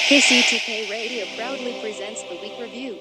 KCTK Radio proudly presents the Week Review.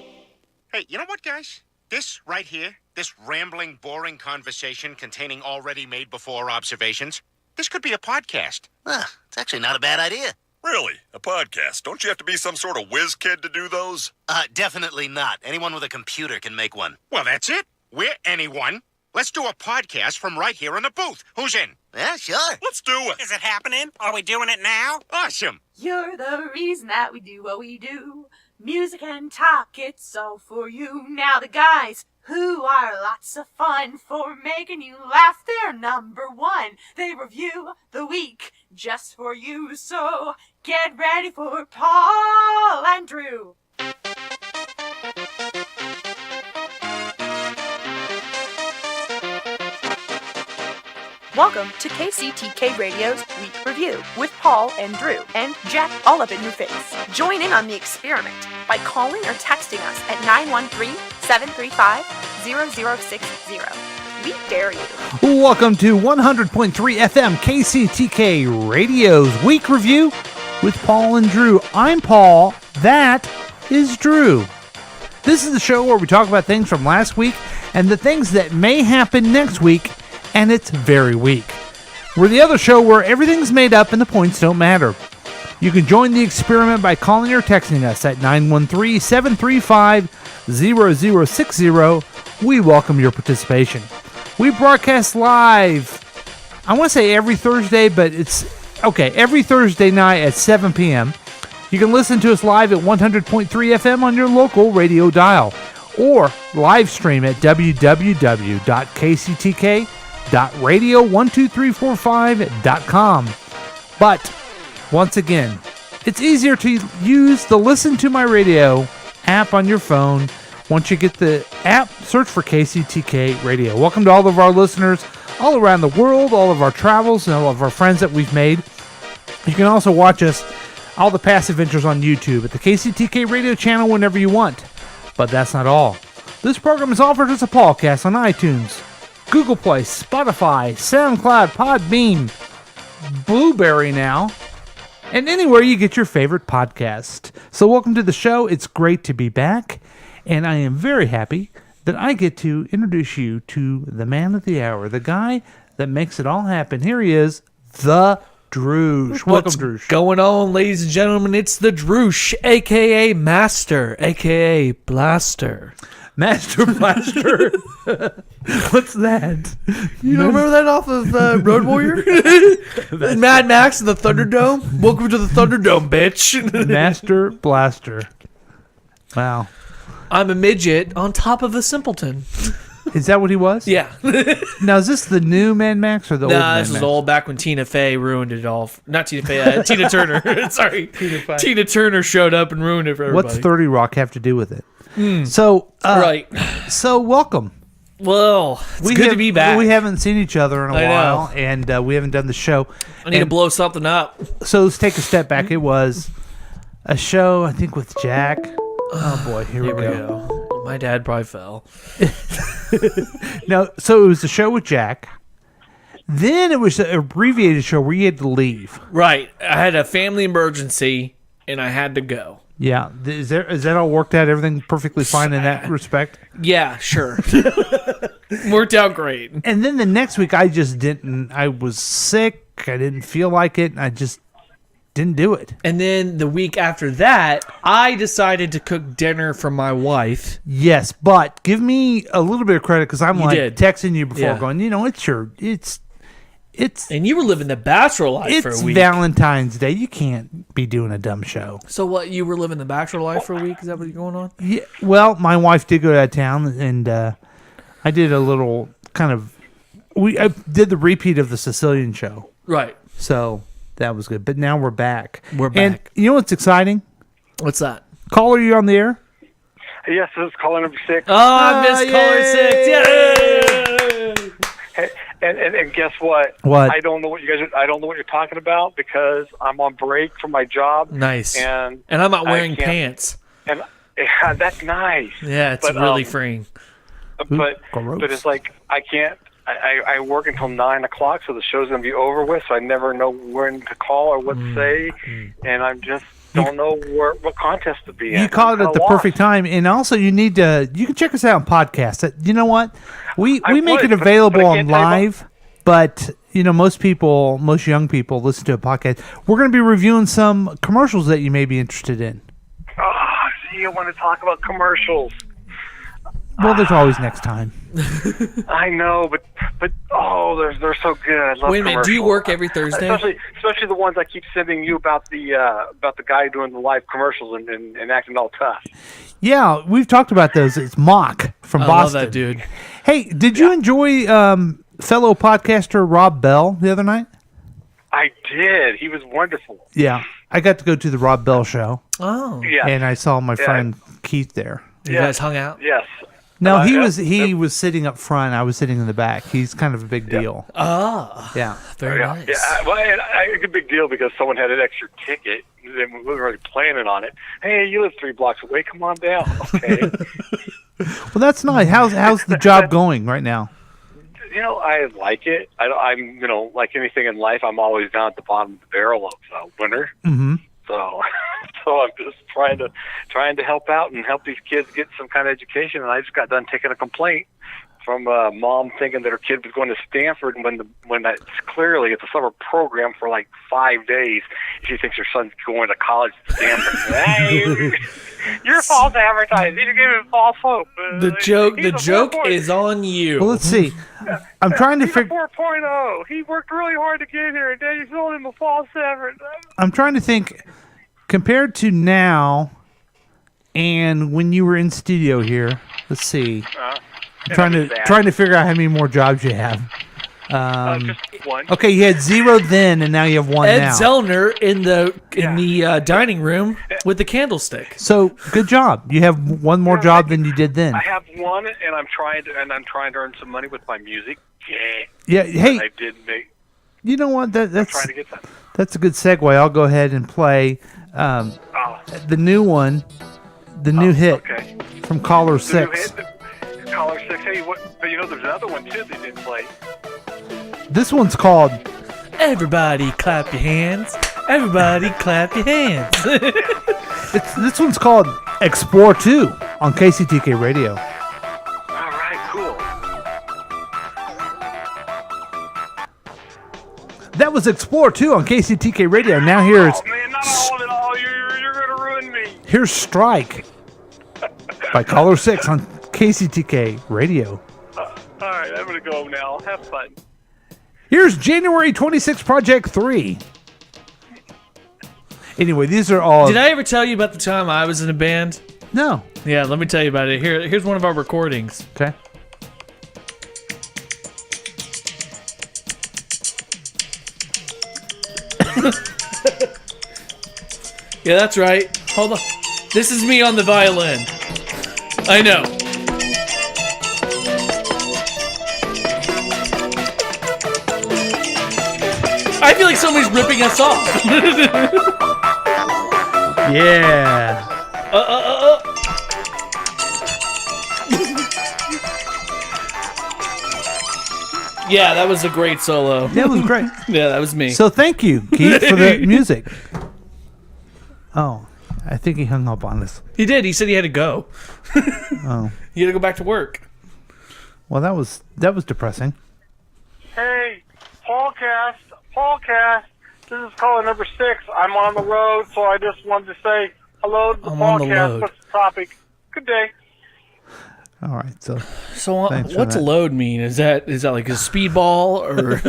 Hey, you know what, guys? This right here, this rambling, boring conversation containing already made before observations, this could be a podcast. It's actually not a bad idea. Really? A podcast? Don't you have to be some sort of whiz kid to do those? Definitely not. Anyone with a computer can make one. Well, that's it. We're anyone. Let's do a podcast from right here in the booth. Who's in? Yeah, sure. Let's do it. Is it happening? Are we doing it now? Awesome. You're the reason that we do what we do. Music and talk, it's all for you. Now the guys who are lots of fun for making you laugh, they're number one. They review the week just for you. So get ready for Paul and Drew. Welcome to KCTK Radio's Week Review with Paul and Drew and Jack all up in your face. Join in on the experiment by calling or texting us at 913-735-0060. We dare you. Welcome to 100.3 FM KCTK Radio's Week Review with Paul and Drew. I'm Paul. That is Drew. This is the show where we talk about things from last week and the things that may happen next week, and it's very weak. We're the other show where everything's made up and the points don't matter. You can join the experiment by calling or texting us at 913-735-0060. We welcome your participation. We broadcast live, I want to say every Thursday, but it's, okay, every Thursday night at 7 p.m. You can listen to us live at 100.3 FM on your local radio dial, or live stream at www.kctk.radio12345.com. But once again, it's easier to use the Listen to My Radio app on your phone. Once you get the app, search for KCTK Radio. Welcome to all of our listeners all around the world, all of our travels, and all of our friends that we've made. You can also watch us, all the past adventures on YouTube at the KCTK Radio channel whenever you want. But that's not all. This program is offered as a podcast on iTunes, Google Play, Spotify, SoundCloud, Podbean, Blueberry now, and anywhere you get your favorite podcast. So welcome to the show. It's great to be back, and I am very happy that I get to introduce you to the man of the hour, the guy that makes it all happen. Here he is, the Droosh. Welcome, Droosh. What's going on, ladies and gentlemen? It's the Droosh, a.k.a. Master, a.k.a. Blaster. Master Blaster. What's that? You don't remember that off of Road Warrior? Mad Max and the Thunderdome? Welcome to the Thunderdome, bitch. Master Blaster. Wow. I'm a midget on top of a simpleton. Is that what he was? Yeah. Now, is this the new Mad Max or the old Mad Max? Nah, this was old back when Tina Fey ruined it all. Not Tina Fey, Tina Turner. Sorry. Tina Turner showed up and ruined it for everybody. What's 30 Rock have to do with it? So, right. So, welcome. Well, it's good to be back. We haven't seen each other in a while, and we haven't done the show. I need to blow something up. So, let's take a step back. It was a show, I think, with Jack. Oh, boy. Here we go. My dad probably fell. No, so it was a show with Jack. Then it was an abbreviated show where you had to leave. Right. I had a family emergency, and I had to go. Yeah. Is that all worked out? Everything perfectly fine in that respect? Yeah, sure. Worked out great. And then the next week, I just didn't. I was sick. I didn't feel like it. And I just didn't do it. And then the week after that, I decided to cook dinner for my wife. Yes, but give me a little bit of credit because I'm texting you before going, it's and you were living the bachelor life for a week. It's Valentine's Day. You can't be doing a dumb show. So what, you were living the bachelor life for a week? Is that what's going on? Yeah. Well, my wife did go out of town, and I did a little kind of... I did the repeat of the Sicilian show. Right. So that was good. But now we're back. We're back. And you know what's exciting? What's that? Caller, you on the air? Yes, this is caller number 6. Oh, I missed caller 6. Yay! Hey, and guess what? What? I don't know what you're talking about because I'm on break from my job. Nice. And I'm not wearing pants. And that's nice. Yeah, it's really freeing. But it's like I can't. I work until 9 o'clock, so the show's gonna be over with. So I never know when to call or what to say, and I'm just don't know what contest to be in. You called it I'm at the kinda perfect time, and also you can check us out on podcasts. You know what? We make would, it but available I on can't tell you live, but most young people listen to a podcast. We're going to be reviewing some commercials that you may be interested in. Oh, see, I want to talk about commercials. Well, there's always next time. I know, but they're so good. I love Wait a minute, do you commercials. work every Thursday? Especially the ones I keep sending you about the guy doing the live commercials and acting all tough. Yeah, we've talked about those. It's Mock from I love Boston. that dude. Hey, did you enjoy fellow podcaster Rob Bell the other night? I did. He was wonderful. Yeah, I got to go to the Rob Bell show, Oh. Yeah. and I saw my friend Keith there. You guys hung out? Yes. No, he yeah. was sitting up front. I was sitting in the back. He's kind of a big deal. Ah. Yeah. Very Yeah. nice. Yeah. Well, it's a big deal because someone had an extra ticket. They weren't really planning on it. Hey, you live 3 blocks away. Come on down. Okay. Well, that's nice. How's the job going right now? I like it. I'm like anything in life, I'm always down at the bottom of the barrel of winter. Mm-hmm. So I'm just trying to help out and help these kids get some kind of education. And I just got done taking a complaint from a mom thinking that her kid was going to Stanford when that's clearly it's a summer program for like 5 days. She thinks her son's going to college at Stanford. Hey, you're false advertising. You're giving false hope. The joke is on you. Well, let's see. I'm trying to He's a figure. 4.0. He worked really hard to get here, and then you sold him a false advertising. I'm trying to think. Compared to now, and when you were in studio here, let's see. I'm trying to figure out how many more jobs you have. Just one. Okay, you had 0 then, and now you have 1 Ed now. Zellner in the dining room with the candlestick. So good job. You have 1 more job than you did then. I have one, and I'm trying to earn some money with my music. Yeah. Yeah. Hey, I did make. you know what? That's Trying to get that. that's a good segue. I'll go ahead and play the new one, the new hit Okay. from Caller The new 6. hit, Caller 6. Hey, what? But there's another one too they didn't play. This one's called. Everybody clap your hands. Everybody clap your hands. This one's called Explore 2 on KCTK Radio. All right, cool. That was Explore 2 on KCTK Radio. Now here's Oh man, not all of it. All you're gonna ruin me. here's Strike by Caller 6 on KCTK Radio. All right, I'm gonna go now. Have fun. Here's January 26 Project 3. Anyway, these are all. Did I ever tell you about the time I was in a band? No. Yeah, let me tell you about it. Here's one of our recordings. Okay. Yeah, that's right. Hold on. This is me on the violin. I know. I feel like somebody's ripping us off. Yeah. Yeah, that was a great solo. That was great. Yeah, that was me. So thank you, Keith, for the music. Oh, I think he hung up on us. He did. He said he had to go. Oh. He had to go back to work. Well, that was depressing. Hey, Paulcast. This is caller number 6. I'm on the road, so I just wanted to say hello to the I'm on the Paulcast. road. What's the topic? Good day. All right, so So Thanks for what's that. load mean? Is that like a speedball or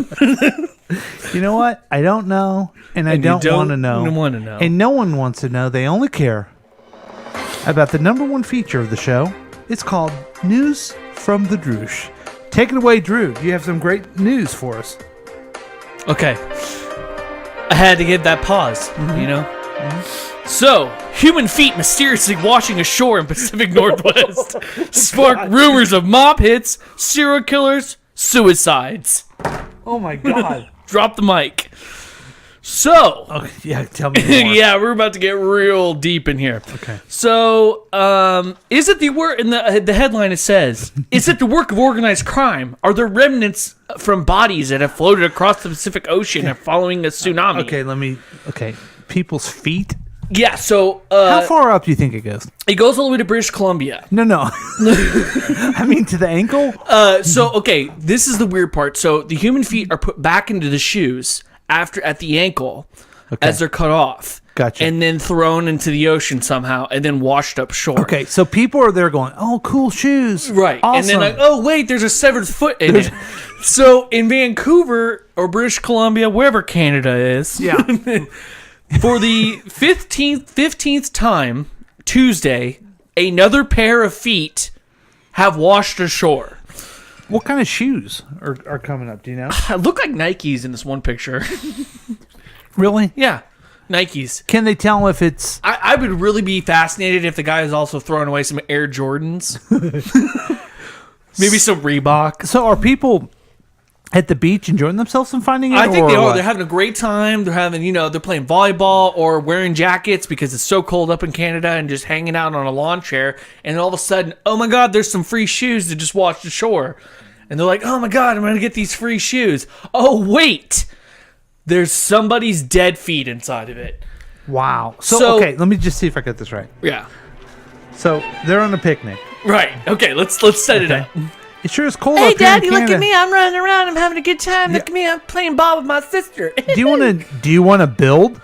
you know what? I don't know, and I And you don't want to know. don't wanna know. And no one wants to know. They only care about the number 1 feature of the show. It's called News from the Droosh. Take it away, Drew. You have some great news for us. Okay. I had to get that pause, you know? So, human feet mysteriously washing ashore in Pacific Northwest sparked rumors of mob hits, serial killers, suicides. Oh my God. Drop the mic. So, Okay, yeah, tell me more. yeah, we're about to get real deep in here. Okay. So, is it the work in the headline? It says, "Is it the work of organized crime? Are there remnants from bodies that have floated across the Pacific Ocean following a tsunami?" Okay, people's feet. Yeah, so How far up do you think it goes? it goes all the way to British Columbia. No. I mean, to the ankle? So okay, this is the weird part. So the human feet are put back into the shoes at the ankle as they're cut off. Gotcha. And then thrown into the ocean somehow and then washed up shore. Okay, so people are there going, oh, cool shoes. Right. Awesome. And then like, oh wait, there's a severed foot in it. So in Vancouver or British Columbia, wherever Canada is, Yeah. for the 15th time, Tuesday, another pair of feet have washed ashore. What kind of shoes are coming up? Do you know? Look like Nikes in this one picture. Really? Yeah. Nikes. Can they tell if it's... I would really be fascinated if the guy is also throwing away some Air Jordans. Maybe some Reebok. So are people at the beach enjoying themselves and finding it? I think they are. what? They're having a great time. They're having, they're playing volleyball or wearing jackets because it's so cold up in Canada and just hanging out on a lawn chair. And all of a sudden, oh my God, there's some free shoes that just washed ashore. And they're like, oh my God, I'm going to get these free shoes. Oh, wait. There's somebody's dead feet inside of it. Wow. So, okay, let me just see if I get this right. Yeah. So they're on a picnic. Right. Okay, let's set it up. It sure is cold Hey, up here in Daddy, look at Canada. me. I'm running around. I'm having a good time. Look at me. I'm playing ball with my sister. Do you want to build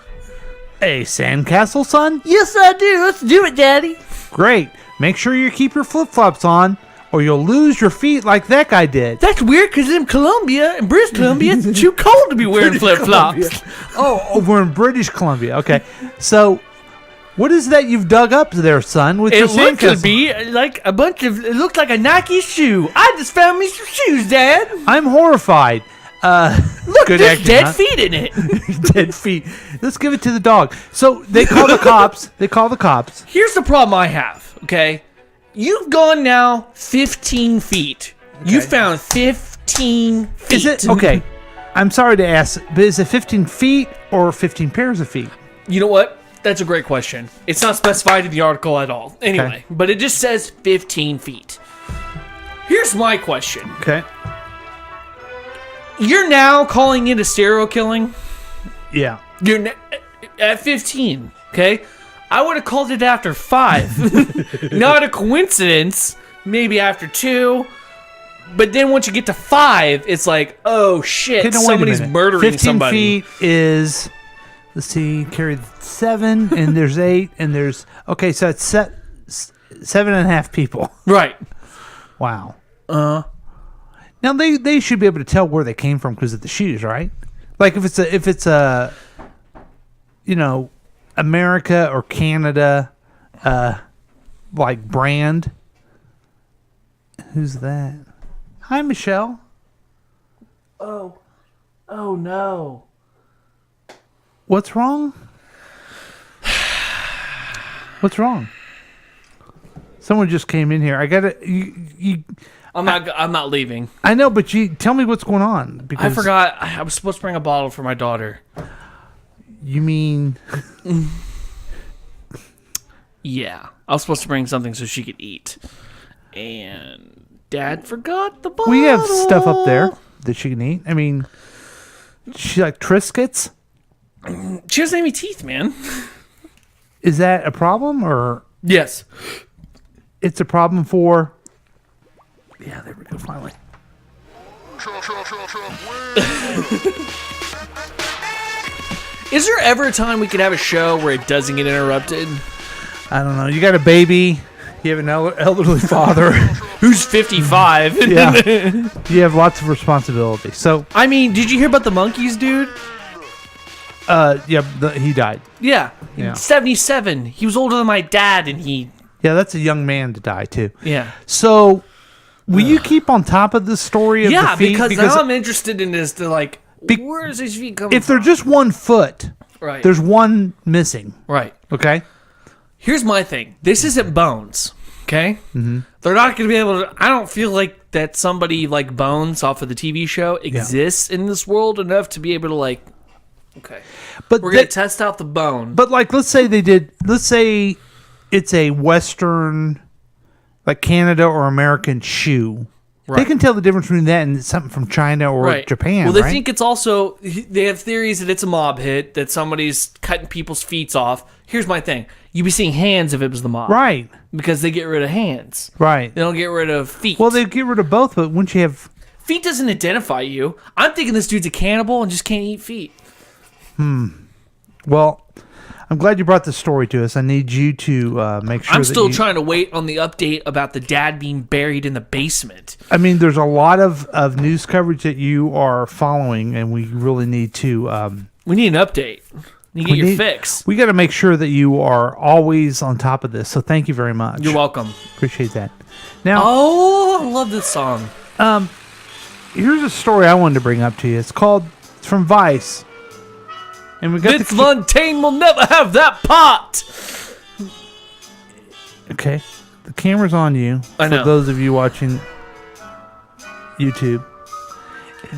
a sandcastle, son? Yes, I do. Let's do it, Daddy. Great. Make sure you keep your flip-flops on or you'll lose your feet like that guy did. That's weird because in Colombia, in British Columbia, it's too cold to be wearing flip-flops. Oh, we're in British Columbia. Okay. So, what is that you've dug up there, son, with your It looked to sandcastle? be like a bunch of. It looked like a Nike shoe. I just found me some shoes, Dad. I'm horrified. Look, good there's acting, dead huh? feet in it. Dead feet. Let's give it to the dog. So they call the cops. Here's the problem I have. Okay, you've gone now 15 feet. You found 15 feet. Is it okay? I'm sorry to ask, but is it 15 feet or 15 pairs of feet? You know what? That's a great question. It's not specified in the article at all. Anyway, but it just says 15 feet. Here's my question. Okay. You're now calling it a serial killing? Yeah. You're at 15, okay? I would have called it after 5. Not a coincidence. Maybe after 2. But then once you get to 5, it's like, oh shit, Okay, now wait a somebody's minute. murdering 15 somebody. feet is, let's see, carried 7, and there's 8, and there's, okay, so it's 7.5 people. Right. Wow. Now they should be able to tell where they came from because of the shoes, right? Like if it's a America or Canada like brand. Who's that? Hi, Michelle. Oh no. What's wrong? What's wrong? Someone just came in here. I gotta you. I'm not leaving. I know, but you tell me what's going on. Because I forgot. I was supposed to bring a bottle for my daughter. You mean? Yeah, I was supposed to bring something so she could eat, and Dad forgot the bottle. We have stuff up there that she can eat. I mean, she like Triscuits. She doesn't have any teeth, man. Is that a problem or? Yes. It's a problem for. Yeah, there we go. Finally. Is there ever a time we could have a show where it doesn't get interrupted? I don't know. You got a baby. You have an elderly father. Who's 55? Yeah. You have lots of responsibility. So, I mean, did you hear about the monkeys, dude? he died. Yeah. Yeah. 77. He was older than my dad, and he. Yeah, that's a young man to die too. Yeah. So, will you keep on top of the story of Yeah, the feet? because now I'm interested in this. To like, where's his feet coming if they're from? just 1 foot, Right. there's one missing. Right. Okay. Here's my thing. This isn't Bones, okay? Mm-hmm. They're not going to be able to... I don't feel like that somebody like Bones off of the TV show exists in this world enough to be able to like... Okay. But We're going to test out the bone. But like, let's say it's a Western, like Canada or American shoe They can tell the difference between that and something from China or Japan. Well, they right? think it's also. They have theories that it's a mob hit, that somebody's cutting people's feet off. Here's my thing: you'd be seeing hands if it was the mob, right? Because they get rid of hands, Right. They don't get rid of feet. Well, they get rid of both, but wouldn't you have? Feet doesn't identify you. I'm thinking this dude's a cannibal and just can't eat feet. Well, I'm glad you brought this story to us. I need you to make sure. I'm that still you, trying to wait on the update about the dad being buried in the basement. I mean, there's a lot of news coverage that you are following, and we really need to. We need an update. You get your fix. We got to make sure that you are always on top of this. So thank you very much. You're welcome. Appreciate that. Now, Oh, I love this song. here's a story I wanted to bring up to you. It's from Vice, and we got Vince Fontaine will never have that pot. Okay, the camera's on you. I know. For those of you watching YouTube,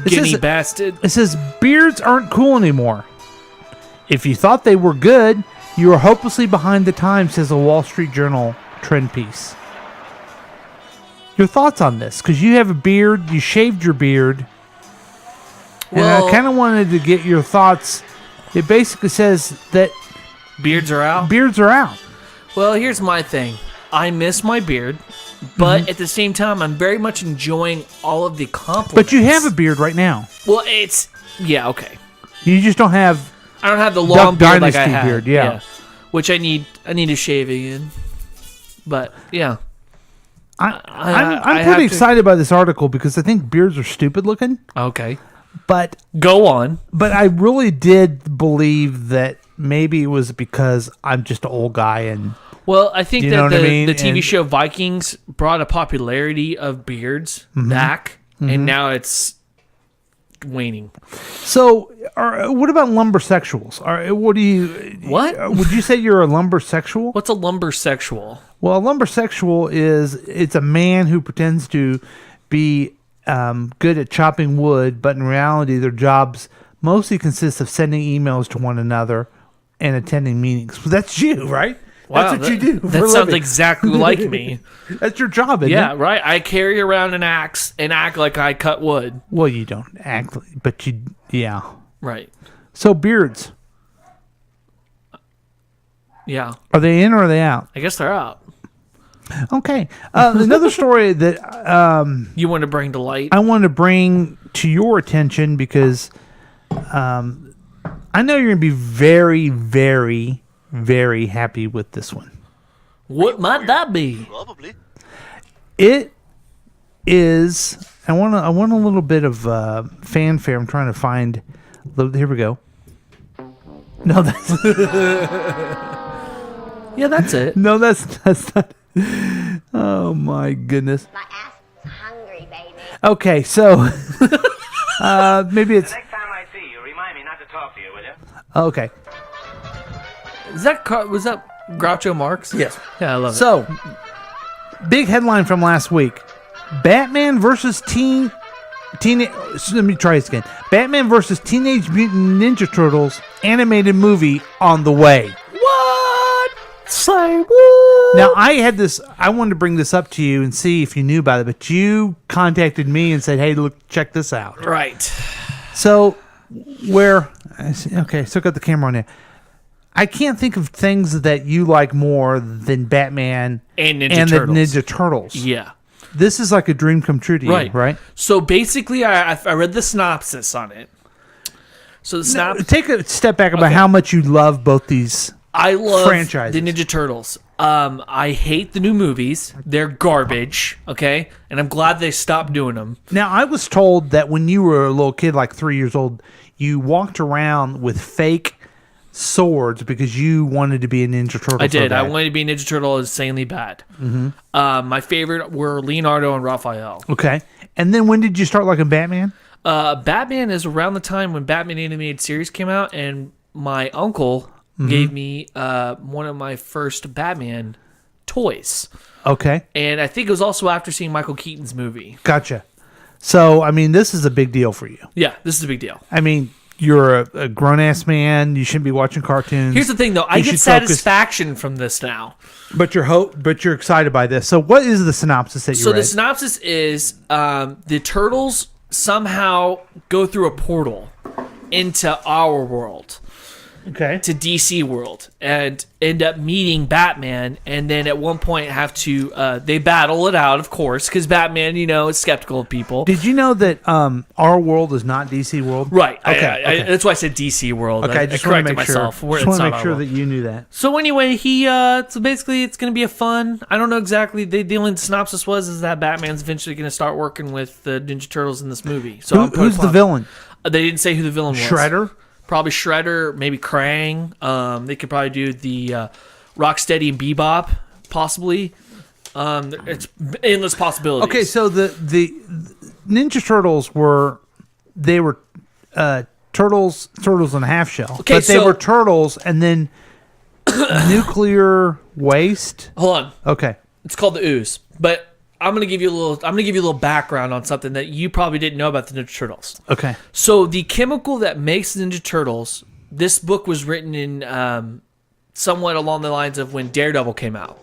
Guinea bastard. it says beards aren't cool anymore. If you thought they were good, you are hopelessly behind the times, says a Wall Street Journal trend piece. Your thoughts on this? Because you have a beard, you shaved your beard, and I kind of wanted to get your thoughts. It basically says that beards are out. Beards are out. Well, here's my thing. I miss my beard, but at the same time, I'm very much enjoying all of the compliments. But you have a beard right now. Well, it's okay. You just don't have. I don't have the long beard like I Dynasty had. beard, yeah. Which I need a shaving in. But yeah. I'm pretty excited by this article because I think beards are stupid looking. Okay. But go on. But I really did believe that maybe it was because I'm just an old guy and. Well, I think that the TV And- show Vikings brought a popularity of beards back, and now it's waning. So, what about lumbersexuals? What do you? What would you say you're a lumbersexual? What's a lumbersexual? Well, a lumbersexual it's a man who pretends to be good at chopping wood, but in reality, their jobs mostly consist of sending emails to one another and attending meetings. Well, that's you, right? Wow, that's what you do. That sounds exactly like me. That's your job, isn't Yeah, it? right. I carry around an axe and act like I cut wood. Well, you don't act, but you, yeah. Right. So beards, Yeah. are they in or are they out? I guess they're out. Okay. Another story that You want to bring to light? I want to bring to your attention because I know you're going to be very, very, very happy with this one. What might that be? Probably. It is. I want a little bit of fanfare. I'm trying to find. Here we go. No, that's. Yeah, that's it. No, that's not. Oh my goodness. My ass is hungry, baby. Okay, so maybe it's Next time I see you, remind me not to talk to you, will you? okay. Was that Groucho Marx? Yes. Yeah, I love it. So, big headline from last week: Batman versus Let me try this again. Batman versus Teenage Mutant Ninja Turtles animated movie on the way. What? Say what? Now, I wanted to bring this up to you and see if you knew about it, but you contacted me and said, hey, look, check this out. Right. So, okay, still got the camera on there. I can't think of things that you like more than Batman And Ninja Turtles. the Ninja Turtles. Yeah. This is like a dream come true to you, right? So basically, I read the synopsis on it. So the synopsis. Take a step back about how much you love both these I love franchises. the Ninja Turtles. I hate the new movies. They're garbage, okay? And I'm glad they stopped doing them. Now, I was told that when you were a little kid, like 3 years old, you walked around with fake swords because you wanted to be a Ninja Turtle. I did. So I bad. wanted to be a Ninja Turtle insanely bad. Mm-hmm. My favorite were Leonardo and Raphael. Okay. And then when did you start liking Batman? Batman is around the time when Batman animated series came out, and my uncle gave me one of my first Batman toys. Okay. And I think it was also after seeing Michael Keaton's movie. Gotcha. So, I mean, this is a big deal for you. Yeah, this is a big deal. I mean, you're a grown ass man. You shouldn't be watching cartoons. Here's the thing, though. I You get should satisfaction from this now. But you're excited by this. So what is the synopsis that you So read? the synopsis is the turtles somehow go through a portal into our world. Okay. To DC world and end up meeting Batman, and then at one point have to they battle it out, of course, because Batman, is skeptical of people. Did you know that our world is not DC world? Right. Okay. That's why I said DC world. Okay. I Just want to corrected make sure. myself. Just want to make sure that you knew that. So anyway, so basically it's going to be a fun. I don't know exactly. The only synopsis is that Batman's eventually going to start working with the Ninja Turtles in this movie. So Who's the villain? They didn't say who the villain was. Shredder. Probably Shredder, maybe Krang. They could probably do the Rocksteady and Bebop, possibly. It's endless possibilities. Okay, so the Ninja Turtles were turtles in a half shell. Okay, but they were turtles and then nuclear waste. Hold on. Okay. It's called the Ooze, but I'm gonna give you a little background on something that you probably didn't know about the Ninja Turtles. Okay. So the chemical that makes Ninja Turtles, this book was written in somewhat along the lines of when Daredevil came out.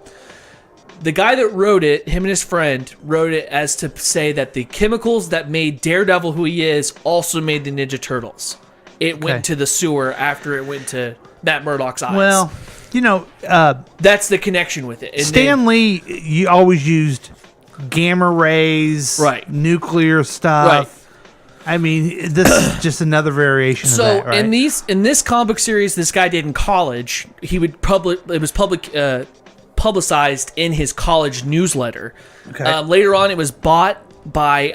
The guy that wrote it, him and his friend, wrote it as to say that the chemicals that made Daredevil who he is also made the Ninja Turtles. It went to the sewer after it went to Matt Murdock's eyes. Well, that's the connection with it. And Stan Lee, you always used gamma rays, right? Nuclear stuff. Right. I mean, this is just another variation of that, right? in this comic book series this guy did in college, he would publicized in his college newsletter. Okay. Later on, it was bought by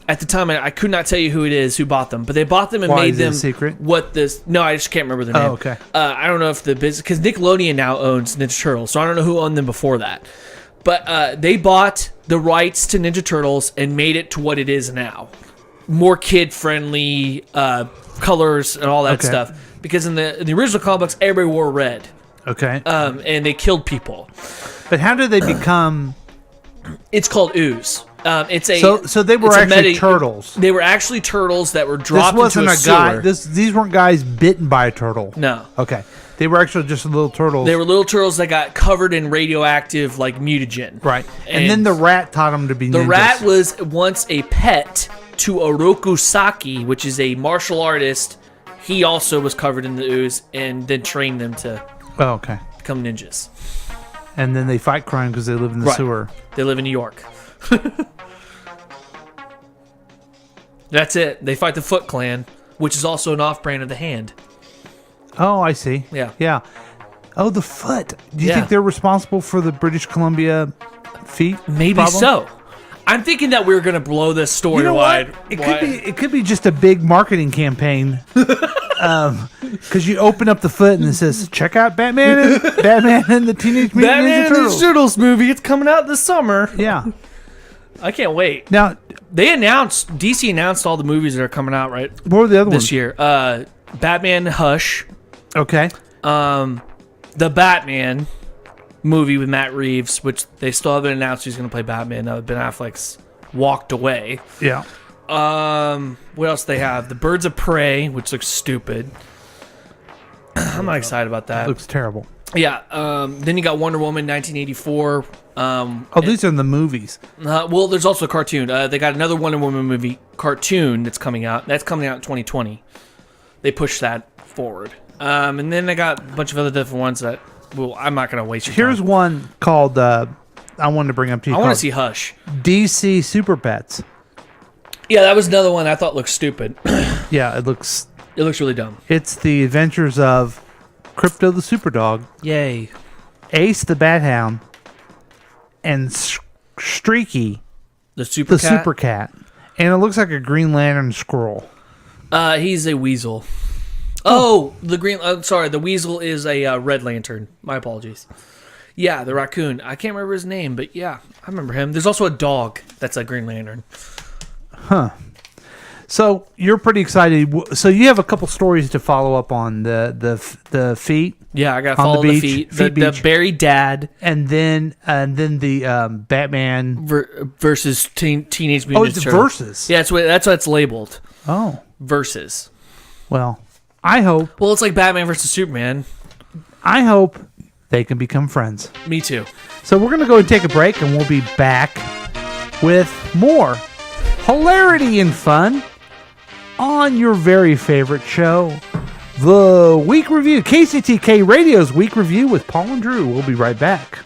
at the time I could not tell you who it is who bought them, but they bought them and made them a secret. No, I just can't remember the name. Oh, okay. I don't know if the business, because Nickelodeon now owns Ninja Turtles, so I don't know who owned them before that. But they bought the rights to Ninja Turtles and made it to what it is now. More kid-friendly colors and all that stuff. Because in the original comic books, everybody wore red. Okay. And they killed people. But how did they become... It's called Ooze. It's a so they were actually turtles. They were actually turtles that were dropped this wasn't into a guy. sewer. These weren't guys bitten by a turtle. No. Okay. They were actually just little turtles. They were little turtles that got covered in radioactive mutagen. Right. And then the rat taught them to be ninjas. The rat was once a pet to Oroku Saki, which is a martial artist. He also was covered in the ooze and then trained them to become ninjas. And then they fight crime because they live in the sewer. They live in New York. That's it. They fight the Foot Clan, which is also an off-brand of the Hand. Oh, I see. Yeah. Yeah. Oh, the Foot. Do you think they're responsible for the British Columbia feet? Maybe problem? so. I'm thinking that we're going to blow this story wide. It could be just a big marketing campaign. Because you open up the Foot and it says, "Check out Batman and the Teenage Mutant Ninja Turtles." Turtles movie. It's coming out this summer. Yeah. I can't wait. Now, DC announced all the movies that are coming out, right? What were the other ones? This year? Batman Hush. Okay. The Batman movie with Matt Reeves, which they still haven't announced who's going to play Batman. Ben Affleck's walked away. Yeah. What else they have? The Birds of Prey, which looks stupid. I'm not excited about that. It looks terrible. Yeah. Then you got Wonder Woman 1984. These are the movies. Well, there's also a cartoon. They got another Wonder Woman movie cartoon that's coming out. That's coming out in 2020. They pushed that forward. And then they got a bunch of other different ones that, I'm not going to waste your time. Here's one called, I wanted to bring up to you. I want to see Hush. DC Super Pets. Yeah, that was another one I thought looked stupid. Yeah, it looks really dumb. It's the adventures of Crypto the Superdog. Yay. Ace the Bat Hound. And Streaky the Super Cat. And it looks like a Green Lantern squirrel. He's a weasel. Oh, the weasel is a Red Lantern. My apologies. Yeah, the raccoon. I can't remember his name, but yeah, I remember him. There's also a dog that's a Green Lantern. Huh. So you're pretty excited. So you have a couple stories to follow up on the feet. Yeah, I got to follow the feet. The buried dad, and then the Batman versus Teenage Mutant Ninja Turtles. It's versus. Yeah, that's what it's labeled. Oh, versus. Well, I hope Well, it's like Batman versus Superman. I hope they can become friends. Me too. So we're going to go and take a break, and we'll be back with more hilarity and fun on your very favorite show, The Week Review, KCTK Radio's Week Review with Paul and Drew. We'll be right back.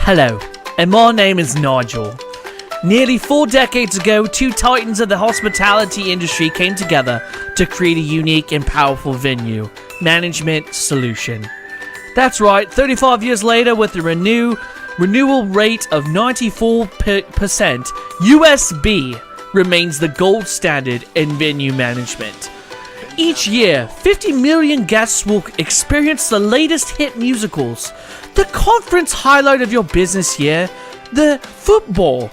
Hello, and my name is Nigel. Nearly 4 decades ago, two titans of the hospitality industry came together to create a unique and powerful venue management solution. That's right, 35 years later, with a renewal rate of 94%, USB remains the gold standard in venue management. Each year, 50 million guests will experience the latest hit musicals, the conference highlight of your business year, the football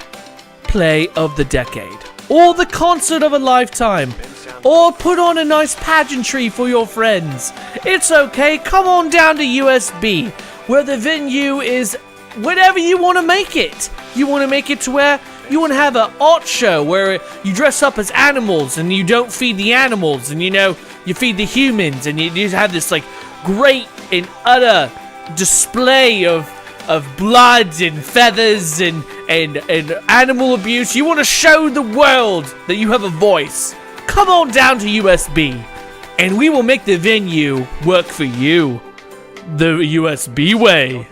play of the decade, or the concert of a lifetime, or put on a nice pageantry for your friends. It's okay, come on down to USB, where the venue is whatever you want to make it. You want to make it to where you want to have an art show where you dress up as animals and you don't feed the animals, and you feed the humans, and you just have this like great and utter display of blood and feathers and animal abuse. You want to show the world that you have a voice. Come on down to USB, and we will make the venue work for you. The USB way.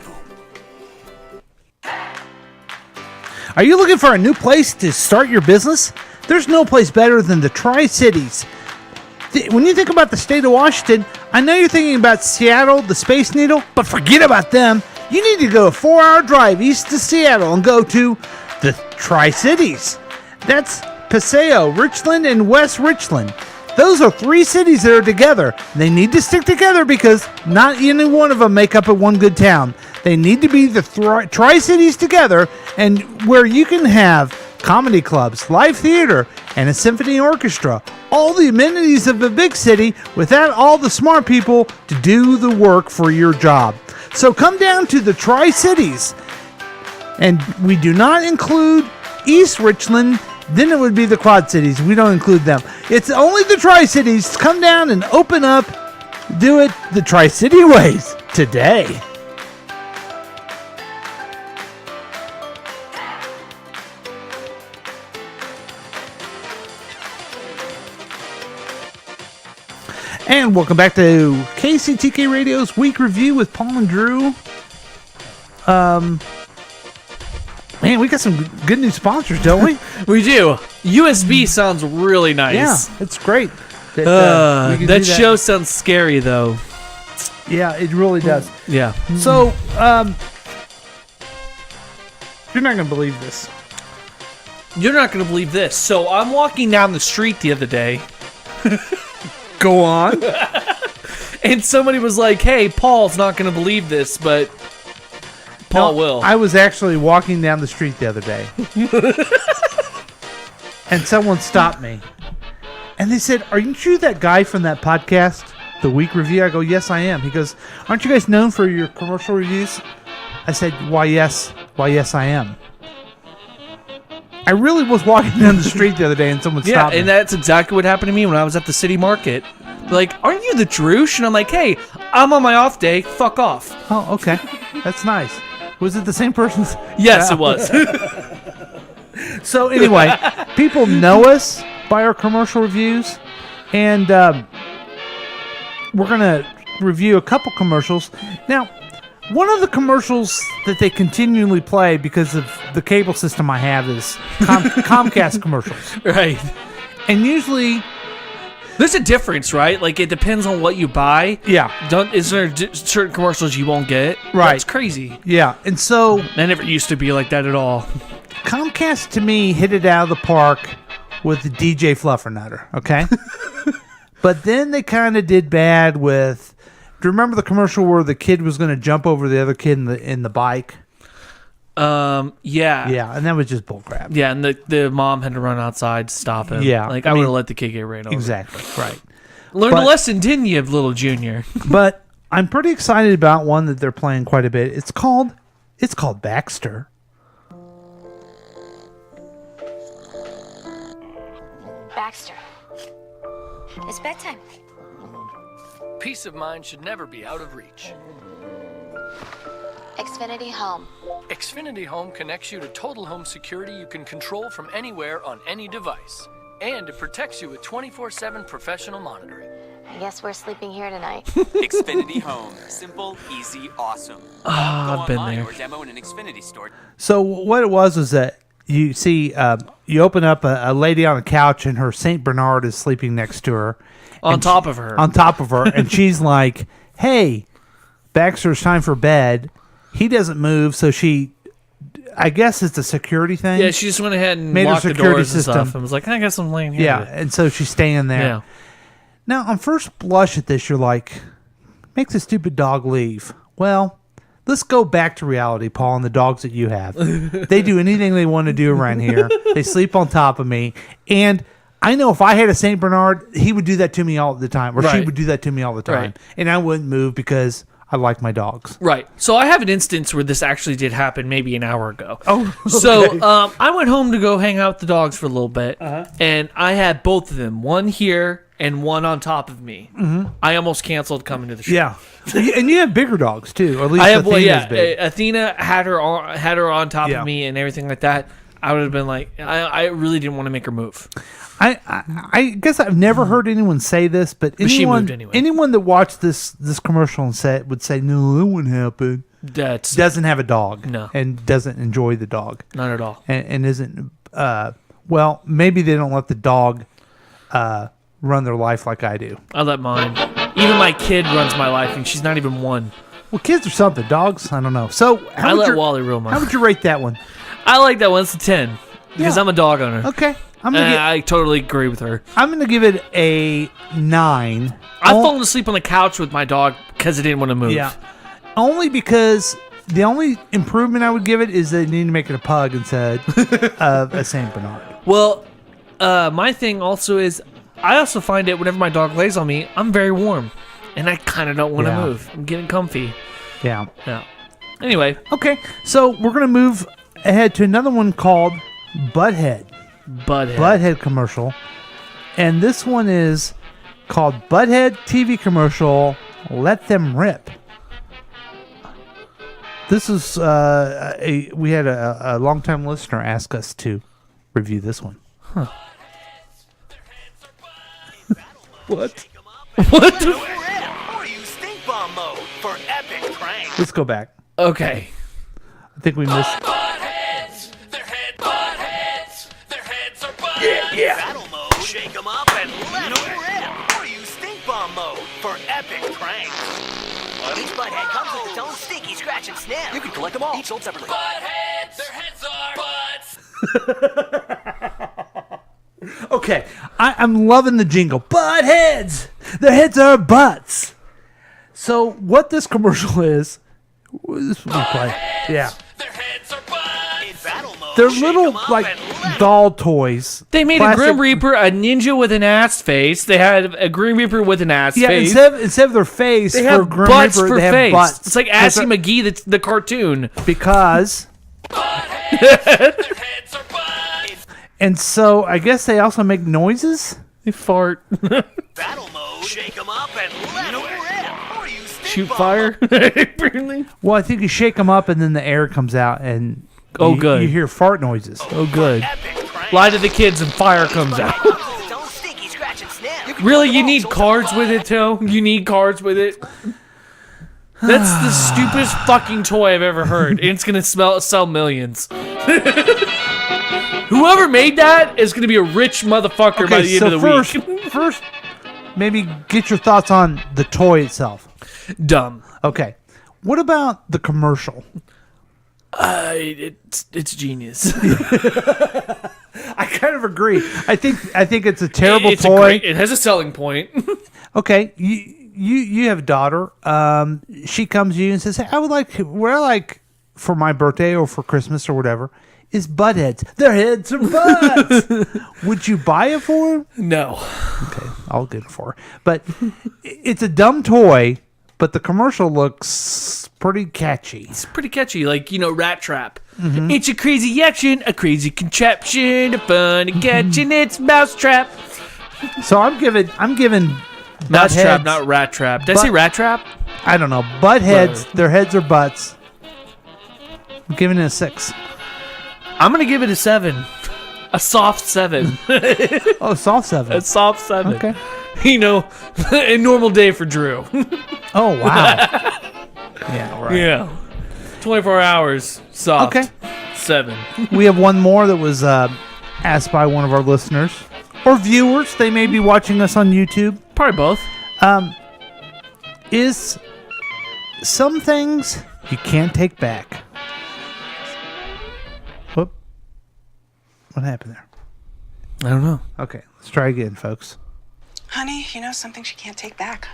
Are you looking for a new place to start your business? There's no place better than the Tri-Cities. When you think about the state of Washington, I know you're thinking about Seattle, the Space Needle, but forget about them. You need to go a 4-hour drive east to Seattle and go to the Tri-Cities. That's Paseo, Richland, and West Richland. Those are 3 cities that are together. They need to stick together because not any one of them make up a one good town. They need to be the Tri-Cities together, and where you can have comedy clubs, live theater, and a symphony orchestra. All the amenities of a big city without all the smart people to do the work for your job. So come down to the Tri-Cities, and we do not include East Richland. Then it would be the Quad Cities. We don't include them. It's only the Tri-Cities. Come down and open up. Do it the Tri-City ways today. And welcome back to KCTK Radio's Week Review with Paul and Drew. Man, we got some good new sponsors, don't we? We do. USB sounds really nice. Yeah, it's great. That show sounds scary, though. Yeah, it really does. Yeah. So, you're not going to believe this. You're not going to believe this. So I'm walking down the street the other day. Go on. And somebody was like, hey, Paul's not going to believe this, but Paul will. I was actually walking down the street the other day. And someone stopped me. And they said, aren't you that guy from that podcast, The Week Review? I go, yes, I am. He goes, aren't you guys known for your commercial reviews? I said, why, yes, I am. I really was walking down the street the other day and someone stopped me. Yeah, and that's exactly what happened to me when I was at the city market. They're like, aren't you the Droosh? And I'm like, hey, I'm on my off day. Fuck off. Oh, okay. That's nice. Was it the same person? Yes, it was. So anyway, people know us by our commercial reviews, and we're going to review a couple commercials. Now, one of the commercials that they continually play because of the cable system I have is Comcast commercials. Right. And usually there's a difference, right? Like, it depends on what you buy. Yeah. Is there certain commercials you won't get? Right. That's crazy. Yeah. And so That never used to be like that at all. Comcast, to me, hit it out of the park with the DJ Fluffernutter, okay? But then they kind of did bad with you remember the commercial where the kid was going to jump over the other kid in the bike? Yeah. Yeah, and that was just bullcrap. Yeah, and the mom had to run outside to stop him. Yeah, like I I would mean, have let the kid get ran over. Exactly, right. Learned But- a lesson, didn't you, little junior? But I'm pretty excited about one that they're playing quite a bit. It's called Baxter. Baxter. It's bedtime. Peace of mind should never be out of reach. Xfinity Home. Xfinity Home connects you to total home security you can control from anywhere on any device. And it protects you with 24/7 professional monitoring. I guess we're sleeping here tonight. Xfinity Home. Simple, easy, awesome. Go I've been online there. or demo in an Xfinity store. So what it was that you see, you open up a lady on a couch and her Saint Bernard is sleeping next to her. On And top of her. On top of her. And she's like, hey, Baxter, it's time for bed. He doesn't move, so I guess it's a security thing. Yeah, she just went ahead and Made her locked the security doors system. and stuff and was like, I guess I'm laying here. Yeah, and so she's staying there. Yeah. Now, on first blush at this, you're like, make the stupid dog leave. Well, let's go back to reality, Paul, and the dogs that you have. They do anything they want to do around here. They sleep on top of me. And I know if I had a St. Bernard, he would do that to me all the time, or she Right. would do that to me all the time. Right. And I wouldn't move because I like my dogs. Right. So I have an instance where this actually did happen maybe an hour ago. Oh, okay. So I went home to go hang out with the dogs for a little bit, and I had both of them, one here and one on top of me. Mhm. I almost canceled coming to the show. Yeah. And you have bigger dogs, too, or at least I have, Athena's big. Athena had her on top Yeah. of me and everything like that. I would have been like, I really didn't want to make her move. I guess I've never heard anyone say this, but But she anyone, moved anyway. anyone that watched this commercial and would say, no, that wouldn't happen. Doesn't have a dog. No. And doesn't enjoy the dog. Not at all. And isn't, well, maybe they don't let the dog run their life like I do. I let mine. Even my kid runs my life, and she's not even one. Well, kids are something. Dogs, I don't know. So I let Wally rule mine. How would you rate that one? I like that one. It's a 10 because Yeah. I'm a dog owner. Okay. I I totally agree with her. I'm going to give it a 9. I've fallen asleep on the couch with my dog because I didn't want to move. Yeah. Only because the only improvement I would give it is they need to make it a pug instead of a Saint Bernard. Well, my thing also is I also find it whenever my dog lays on me, I'm very warm, and I kind of don't want to Yeah. move. I'm getting comfy. Yeah. Yeah. Anyway. Okay, so we're going to move ahead to another one called Butthead. Butthead commercial. And this one is called Butthead TV commercial, Let Them Rip. This is, we had a long-time listener ask us to review this one. Huh. What? What the Or use stink bomb mode for epic pranks. Let's go back. Okay. I think we missed. Yeah. Battle mode, shake them up and let them rip. Or use stink bomb mode for epic pranks. Each butthead comes with its own stinky scratch and sniff. You can collect them all, each sold separately. Buttheads, their heads are butts. Okay, I'm loving the jingle. Buttheads! Their heads are butts. So what this commercial is, this will be play. Yeah. They're little like doll toys. They made Plastic- a Grim Reaper, a ninja with an ass face. They had a Grim Reaper with an ass Yeah, face. instead of their face, they for have Grim butts Reaper, for they have face. butts. It's like Because Assy McGee, that's the cartoon. Because. And so I guess they also make noises. They fart. Battle mode, shake them up and let them rip. Or use stink Shoot bomb fire. Well, I think you shake them up and then the air comes out and Oh, you, good. you hear fart noises. Oh, good. Lie to the kids and fire comes out. Don't stinky scratch and sniff. Really, you need cards with it, too? You need cards with it? That's the stupidest fucking toy I've ever heard. And it's going to sell millions. Whoever made that is going to be a rich motherfucker by the end of the week. First, maybe get your thoughts on the toy itself. Dumb. Okay. What about the commercial? It's genius. I kind of agree. I think it's a terrible It's toy. it has a selling point. Okay, you have a daughter. She comes to you and says, "Hey, I would like what I like for my birthday or for Christmas or whatever is butt heads. Their heads are butts. Would you buy it for her? No. Okay, I'll get it for her. But it's a dumb toy. But the commercial looks pretty catchy. It's pretty catchy, like, Rat Trap. Mm-hmm. It's a crazy action, a crazy contraption, a fun catching. It's Mousetrap. So I'm giving Mousetrap, not Rat Trap. Did I say Rat Trap? I don't know. Butt heads. Their heads are butts. I'm giving it a 6. I'm gonna give it a 7. A soft 7. Oh, soft 7. A soft 7. Okay. A normal day for Drew. Oh, wow. Yeah, right. Yeah. 24 hours, soft. Okay. 7. We have one more that was asked by one of our listeners or viewers. They may be watching us on YouTube. Probably both. Is some things you can't take back. Whoop. What happened there? I don't know. Okay, let's try again, folks. Honey, some things you can't take back.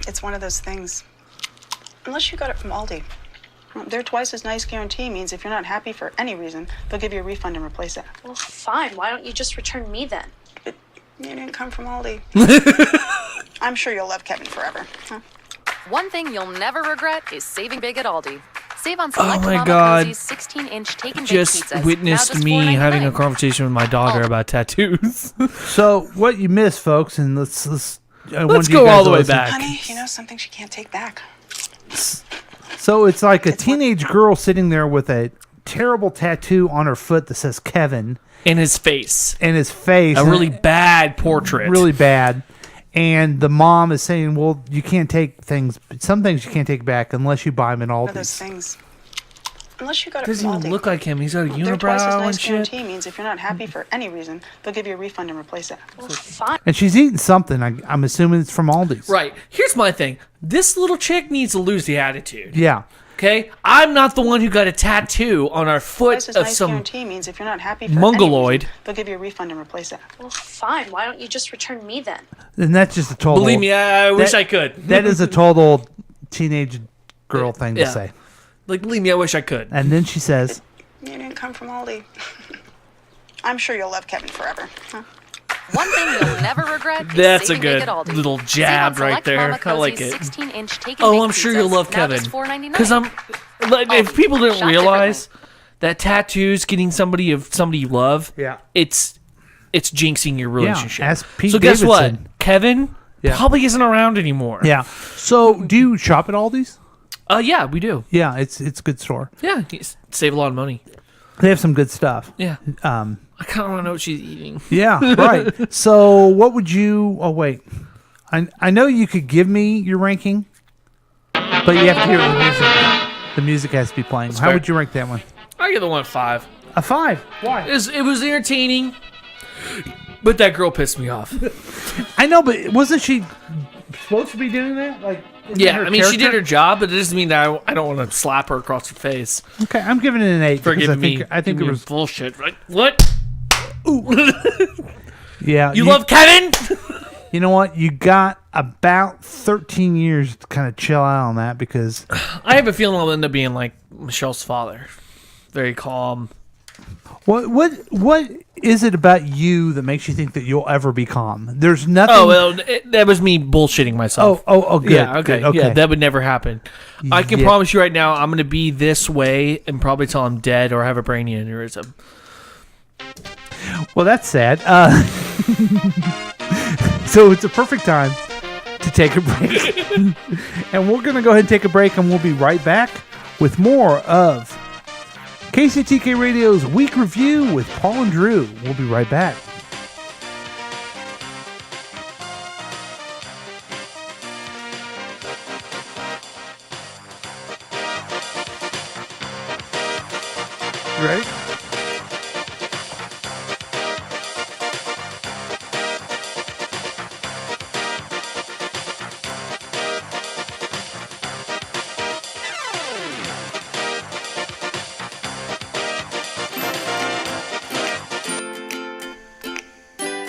It's one of those things. Unless you got it from Aldi. Their twice as nice guarantee means if you're not happy for any reason, they'll give you a refund and replace it. Well, fine. Why don't you just return me then? But you didn't come from Aldi. I'm sure you'll love Kevin forever. Huh? One thing you'll never regret is saving big at Aldi. Save on select Oh my Mama God. Cosie's 16-inch take and bake Just pizzas. witnessed now just me $4.99. having a conversation with my daughter about tattoos. So what you missed, folks, and let's Let's go all the way back. Honey, some things you can't take back. So it's like a teenage girl sitting there with a terrible tattoo on her foot that says Kevin. In his face. In his face. A really bad portrait. Really bad. And the mom is saying, well, you can't take things, some things you can't take back unless you buy them in One of those Aldi's. things. Unless you got it Doesn't from even Aldi. look like him. He's got a Their twice as unibrow nice and shit. guarantee means if you're not happy for any reason, they'll give you a refund and replace it. Well, fine. And she's eating something. I'm assuming it's from Aldi's. Right. Here's my thing. This little chick needs to lose the attitude. Yeah. Okay? I'm not the one who got a tattoo on our foot Twice as of nice some guarantee means if you're not happy for any mongoloid. reason, they'll give you a refund and replace it. Well, fine. Why don't you just return me then? And that's just a total. Believe me, I wish I could. That is a total teenage girl thing to Yeah. say. Like, believe me, I wish I could. And then she says, You didn't come from Aldi. I'm sure you'll love Kevin forever. Huh? One thing you'll never regret is That's a saving good big at Aldi. little Save on jab right select there. Mama I like Cosie's it. 16-inch take and Oh, bake I'm sure you'll pizzas, love now Kevin. just $4.99. Because if people didn't shop realize that tattoos getting somebody you love, yeah, it's jinxing your relationship. ask Pete so guess Davidson. what? Kevin Yeah. probably isn't around anymore. yeah. So do you shop at Aldi's? Yeah, we do. Yeah, it's a good store. Yeah, you save a lot of money. They have some good stuff. Yeah. I kind of want to know what she's eating. Yeah, right. So what would you... Oh, wait. I know you could give me your ranking, but you have to hear the music. The music has to be playing. That's How fair. would you rank that one? I give the one a 5. A 5? Why? It was entertaining, but that girl pissed me off. I know, but wasn't she supposed to be doing that? Like, isn't Yeah, that I mean, she did character? her job, but it doesn't mean that I don't want to slap her across her face. Okay, I'm giving it an 8. For because giving I think giving it me was... bullshit. Like, what? Yeah. You love Kevin? You know what? You got about 13 years to kind of chill out on that because... I have a feeling I'll end up being like Michelle's father. Very calm. What is it about you that makes you think that you'll ever be calm? There's nothing... Oh, well, that was me bullshitting myself. Oh, good. Yeah, okay. Good, okay. Yeah, that would never happen. I can Yeah. promise you right now, I'm going to be this way and probably till I'm dead or have a brain aneurysm. Well, that's sad. So it's a perfect time to take a break. And we're going to go ahead and take a break, and we'll be right back with more of KCTK Radio's Week Review with Paul and Drew. We'll be right back. You ready?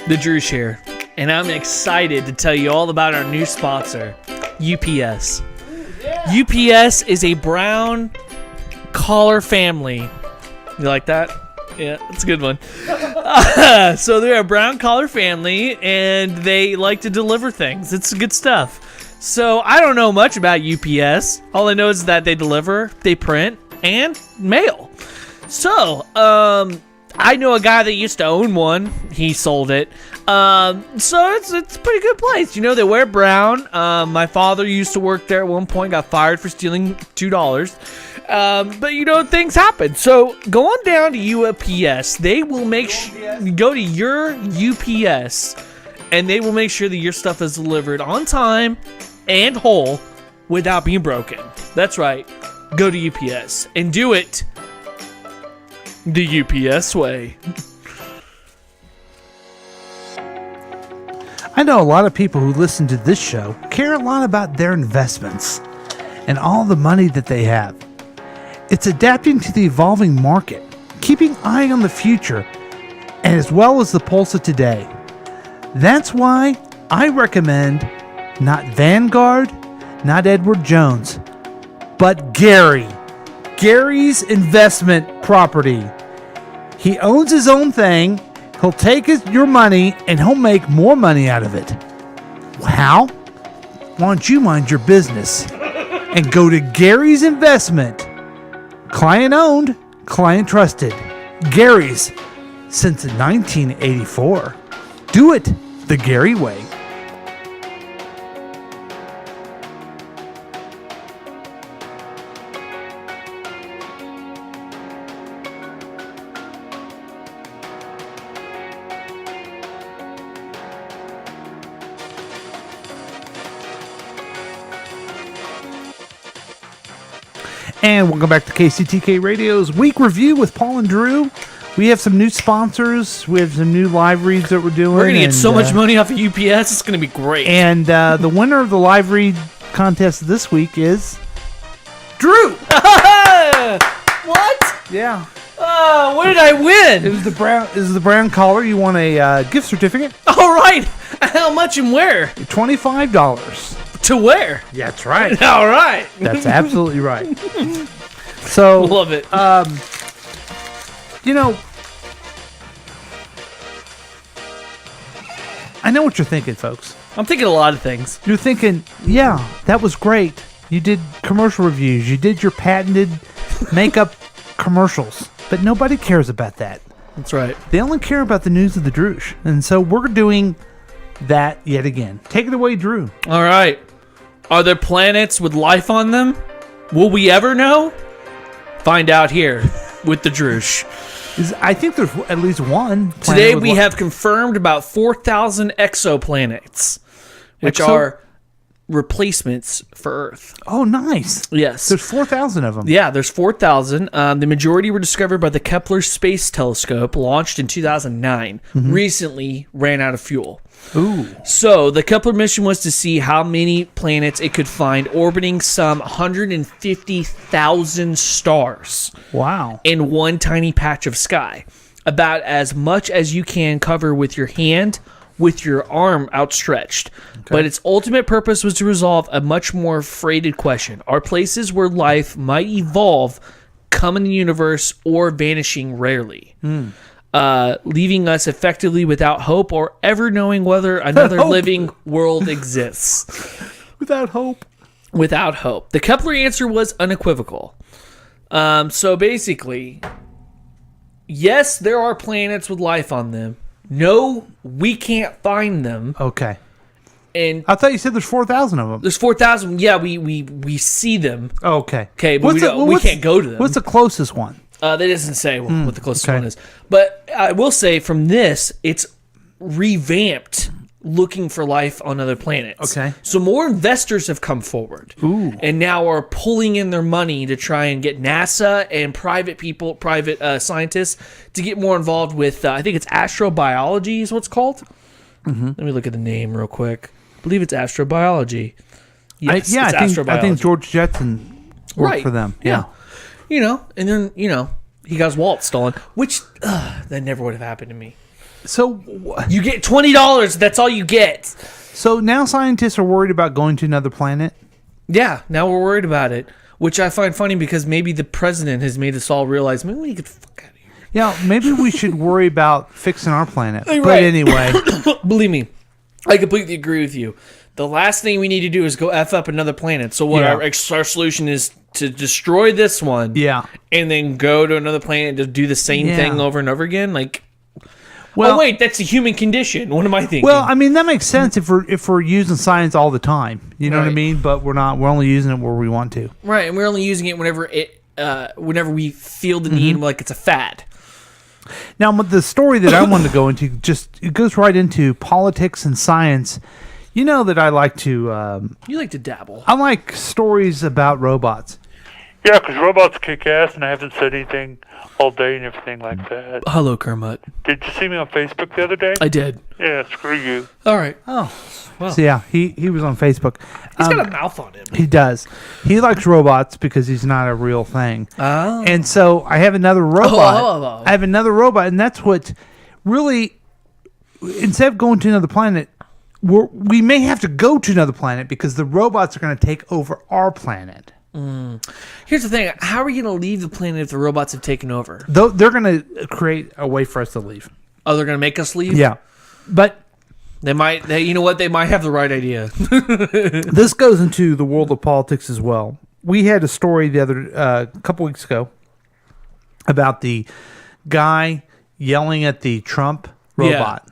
The Drew Share. and I'm excited to tell you all about our new sponsor, UPS. UPS is a brown collar family. You like that? Yeah, that's a good one. So they're a brown collar family, and they like to deliver things. It's good stuff. So I don't know much about UPS. All I know is that they deliver, they print, and mail. So, I know a guy that used to own one. He sold it. So it's a pretty good place. You know, they wear brown. My father used to work there at one point, got fired for stealing $2. But, you know, things happen. So go on down to UPS. They will make go to your UPS, and they will make sure that your stuff is delivered on time and whole without being broken. That's right. Go to UPS and do it the UPS way. I know a lot of people who listen to this show care a lot about their investments and all the money that they have. It's adapting to the evolving market, keeping eye on the future, and as well as the pulse of today. That's why I recommend not Vanguard, not Edward Jones, but Gary. Gary's Investment Property. He owns his own thing. He'll take your money and he'll make more money out of it. How? Why don't you mind your business and go to Gary's Investment? Client owned, client trusted. Gary's since 1984. Do it the Gary way. And welcome back to KCTK Radio's Week Review with Paul and Drew. We have some new sponsors. We have some new live reads that we're doing. We're going to get so much money off of UPS. It's going to be great. And the winner of the live read contest this week is Drew. What? Yeah. What did I win? It was the brown collar. You won a gift certificate. All right. How much and where? $25. To where? Yeah, that's right. All right. That's absolutely right. So love it. You know, I know what you're thinking, folks. I'm thinking a lot of things. You're thinking, yeah, that was great. You did commercial reviews. You did your patented makeup commercials. But nobody cares about that. That's right. They only care about the news of the Droosh. And so we're doing that yet again. Take it away, Drew. All right. Are there planets with life on them? Will we ever know? Find out here with the Droosh. I think there's at least one. Today we have confirmed about 4,000 exoplanets, which are replacements for Earth. Oh, nice. Yes. There's 4,000 of them. Yeah, there's 4,000. The majority were discovered by the Kepler Space Telescope, launched in 2009. Recently ran out of fuel. Ooh. So the Kepler mission was to see how many planets it could find orbiting some 150,000 stars. Wow. In one tiny patch of sky. About as much as you can cover with your hand, with your arm outstretched. Okay. But its ultimate purpose was to resolve a much more freighted question. Are places where life might evolve, come in the universe, or vanishing rarely? Leaving us effectively without hope or ever knowing whether another living world exists. Without hope. Without hope. The Kepler answer was unequivocal. So basically, yes, there are planets with life on them. No, we can't find them. Okay. And I thought you said there's 4,000 of them. There's 4,000. Yeah, we see them. Oh, okay. Okay, but we can't go to them. What's the closest one? That doesn't say what the closest one is. But I will say from this, it's revamped looking for life on other planets. Okay. So more investors have come forward. Ooh. And now are pulling in their money to try and get NASA and private scientists to get more involved with, I think it's astrobiology is what's called. Mm-hmm. Let me look at the name real quick. I believe it's astrobiology. Yes, I it's think astrobiology. George Jetson worked for them. Yeah. You know, and then, he got his wallet stolen, which that never would have happened to me. So you get $20. That's all you get. So now scientists are worried about going to another planet? Yeah, now we're worried about it, which I find funny because maybe the president has made us all realize maybe we could fuck out of here. Yeah, maybe we should worry about fixing our planet. Right. But anyway. Believe me, I completely agree with you. The last thing we need to do is go F up another planet. So what our solution is to destroy this one. Yeah. And then go to another planet to do the same thing over and over again. Like, well, oh wait, that's a human condition. What am I thinking? Well, I mean that makes sense if we're using science all the time. You know what I mean? But we're not. We're only using it where we want to. Right, and we're only using it whenever we feel the need, like it's a fad. Now, the story that I wanted to go into it goes right into politics and science. You know that I like to. You like to dabble. I like stories about robots. Yeah, because robots kick ass, and I haven't said anything all day and everything like that. Hello, Kermit. Did you see me on Facebook the other day? I did. Yeah, screw you. All right. Oh, well. So yeah, he was on Facebook. He's got a mouth on him. He does. He likes robots because he's not a real thing. Oh. And so I have another robot. I have another robot, and that's what really. Instead of going to another planet, we may have to go to another planet because the robots are going to take over our planet. Here's the thing: how are we going to leave the planet if the robots have taken over? They're going to create a way for us to leave. Oh, they're going to make us leave? Yeah, but they might. You know what? They might have the right idea. This goes into the world of politics as well. We had a story the other couple weeks ago about the guy yelling at the Trump robot.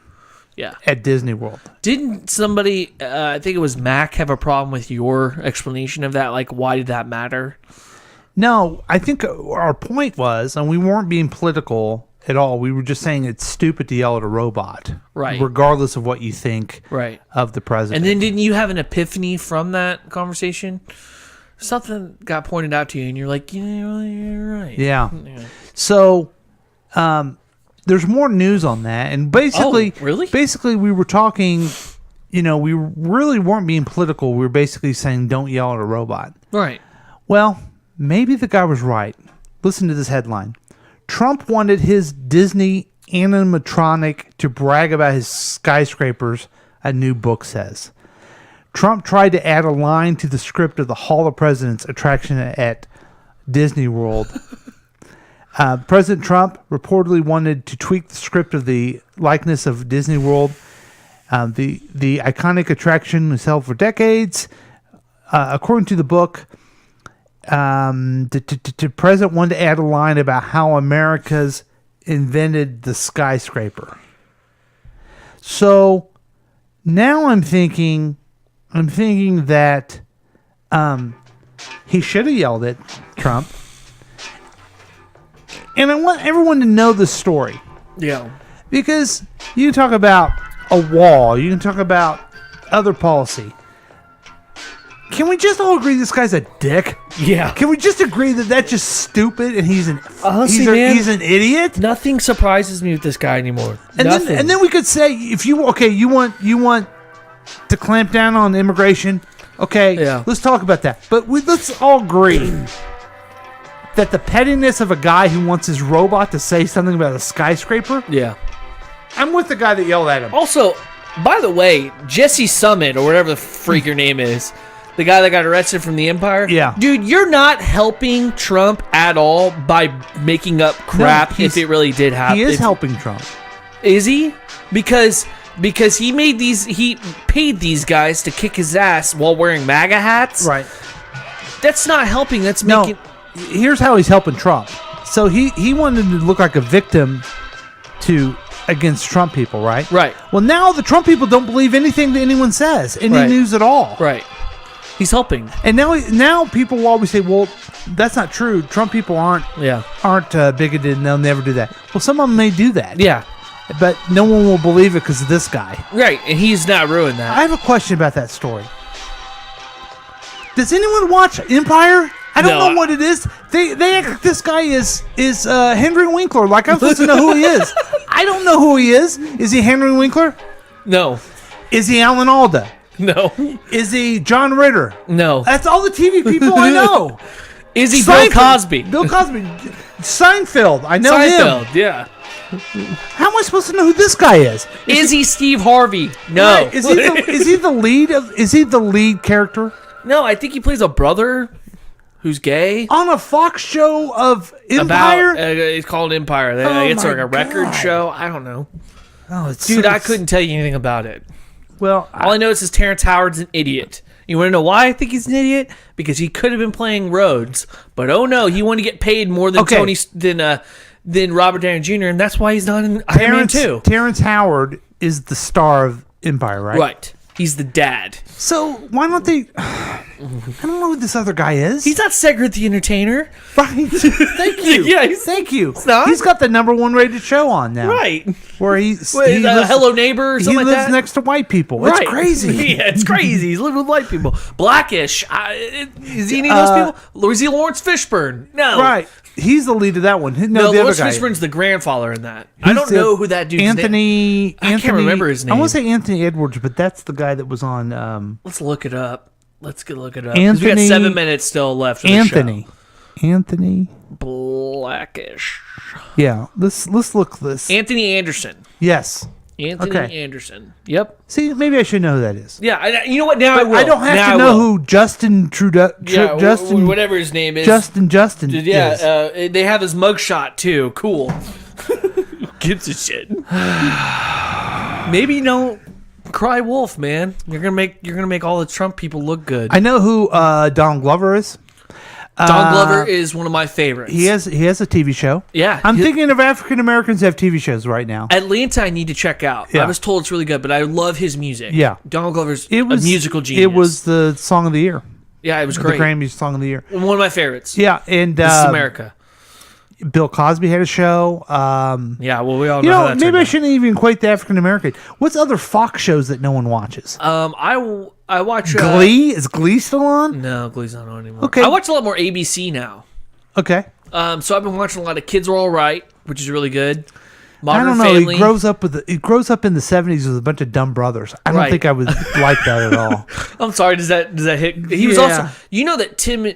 Yeah. At Disney World. Didn't somebody, I think it was Mac, have a problem with your explanation of that? Like, why did that matter? No, I think our point was, and we weren't being political at all. We were just saying it's stupid to yell at a robot. Right. Regardless of what you think of the president. And then didn't you have an epiphany from that conversation? Something got pointed out to you, and you're like, you're right. Yeah. So, there's more news on that, and basically, basically, we were talking. We really weren't being political. We were basically saying, "Don't yell at a robot." Right. Well, maybe the guy was right. Listen to this headline: Trump wanted his Disney animatronic to brag about his skyscrapers. A new book says. Trump tried to add a line to the script of the Hall of Presidents attraction at Disney World. President Trump reportedly wanted to tweak the script of the likeness of Disney World. The iconic attraction was held for decades. According to the book, the president wanted to add a line about how America's invented the skyscraper. So now I'm thinking that he should have yelled at Trump. And I want everyone to know this story. Yeah. Because you can talk about a wall. You can talk about other policy. Can we just all agree this guy's a dick? Yeah. Can we just agree that that's just stupid and he's an Honestly, man, he's an idiot? Nothing surprises me with this guy anymore. And Nothing. then we could say if you want to clamp down on immigration. Okay, let's talk about that. But let's all agree that the pettiness of a guy who wants his robot to say something about a skyscraper. Yeah. I'm with the guy that yelled at him. Also, by the way, Jesse Summit, or whatever the freak your name is, the guy that got arrested from the Empire. Yeah. Dude, you're not helping Trump at all by making up crap if it really did happen. He is helping Trump. Is he? Because he paid these guys to kick his ass while wearing MAGA hats. Right. That's not helping. That's making... Here's how he's helping Trump. So he wanted to look like a victim against Trump people, right? Right. Well, now the Trump people don't believe anything that anyone says, any news at all. Right. He's helping. And now people will always say, well, that's not true. Trump people aren't bigoted and they'll never do that. Well, some of them may do that. Yeah. But no one will believe it because of this guy. Right, and he's not ruined that. I have a question about that story. Does anyone watch Empire? I don't know what it is. They act like this guy is Henry Winkler. Like I'm supposed to know who he is. I don't know who he is. Is he Henry Winkler? No. Is he Alan Alda? No. Is he John Ritter? No. That's all the TV people I know. Is he Bill Cosby? Bill Cosby. Seinfeld. I know Seinfeld, him. yeah. How am I supposed to know who this guy is? Is he Steve Harvey? No. Right. Is he the lead? Is he the lead character? No, I think he plays a brother who's gay. On a Fox show of Empire? It's called Empire. It's like a record show. I don't know. Oh, it's Dude, I couldn't tell you anything about it. Well, all I know is Terrence Howard's an idiot. You want to know why I think he's an idiot? Because he could have been playing Rhodes, but oh no, he wanted to get paid more than than Robert Downey Jr., and that's why he's not in Iron Man 2. Terrence Howard is the star of Empire, right? Right. He's the dad. So why don't they? I don't know who this other guy is. He's not Cedric the Entertainer. Right. Thank you. Yeah, thank you. not? He's got the #1 rated show on now. Right. Where he lives, Hello Neighbor or something like that. He lives next to white people. Right. It's crazy. Yeah, it's crazy. He's living with white people. Blackish. Is he any of those people? Or is he Lawrence Fishburne? No. Right. He's the lead of that one. No, the Lawrence other guy. Fishburne's the grandfather in that. I don't know who that dude's name. I can't remember his name. I want to say Anthony Edwards, but that's the guy that was on. Let's look it up. Let's look it up. Anthony, we got 7 minutes still left. Anthony Blackish. Yeah, let's look this. Anthony Anderson. Yes. Anthony Anderson. Yep. See, maybe I should know who that is. Yeah, you know what? Now I will. I don't have to know who Justin Trudeau. Justin, whatever his name is. Justin. Yeah, they have his mugshot too. Cool. Who gives a shit? Maybe don't cry wolf, man. You're gonna make all the Trump people look good. I know who Donald Glover is. Don Glover is one of my favorites. He has a TV show. Yeah. I'm thinking of African Americans who have TV shows right now. Atlanta, I need to check out. Yeah. I was told it's really good, but I love his music. Yeah. Donald Glover's a musical genius. It was the song of the year. Yeah, it was great. The Grammy Song of the Year. One of my favorites. Yeah, and This is America. Bill Cosby had a show. Yeah, well, we all know how that maybe turned I out. shouldn't even equate the African American. What's other Fox shows that no one watches? I watch Glee. Is Glee still on? No, Glee's not on anymore. Okay. I watch a lot more ABC now. Okay. So I've been watching a lot of Kids Are All Right, which is really good. I Modern don't know. Family. He grows up in the 70s with a bunch of dumb brothers. I don't Right. think I would like that at all. I'm sorry. Does that hit? He was also. You know that Timmy